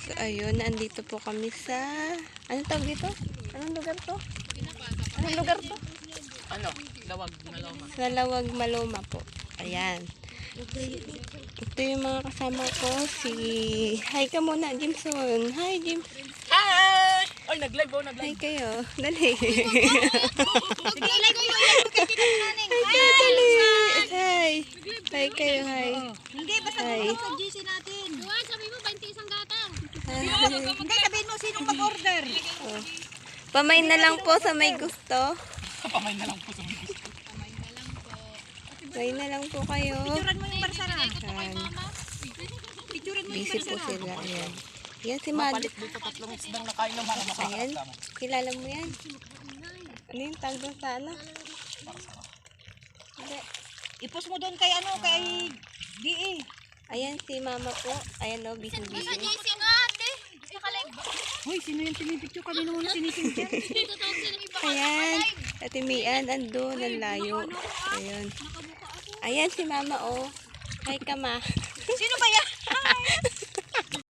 So, ayun, nandito po kami sa... Anong tawag dito? Anong lugar to? Anong lugar to? Ano? Lawag, Maloma. Sa Lawag, Maloma po. Ayan. Ito yung mga kasama ko. Hi ka muna, Jimson. Hi, Jim. Hi! Ay, nag-live oh, Hi nag-live. kayo. Dali. Sige, ilay ko yung kay Tinanang. Hi kayo, dali. Hi. Hi kayo, hi. Hindi, basta Hi. bukod sa GC natin. Duwa, sabi mo, 20 isang gatang. Hindi, sabihin mo sinong mag-order. Oh. Pamay na lang po sa may gusto. Pamay na lang po sa mga. Pamay na lang po kayo. Picturean mo yung barsara. Ayan. Picturean mo yung Busy po barsara. sila. Ayan. Yan si Mad. Palit dito 3 isdang nakain ng mga Ayan. makakasama. Kilala mo yan? Ano yung tag doon sa ano? Hindi. I-post mo doon kay ano, kay DE. Ayan si Mama po. Ayan o, busy. JC nga, ate. Nakalive ba? Hoy, sino yung pinipicture kanina muna sinisindihan? Tutawag sila iba. Ayan. Ate Mian, andun. Ang layo. Ayan. Ayan si Mama o. Hi ka ma. Sino ba yan?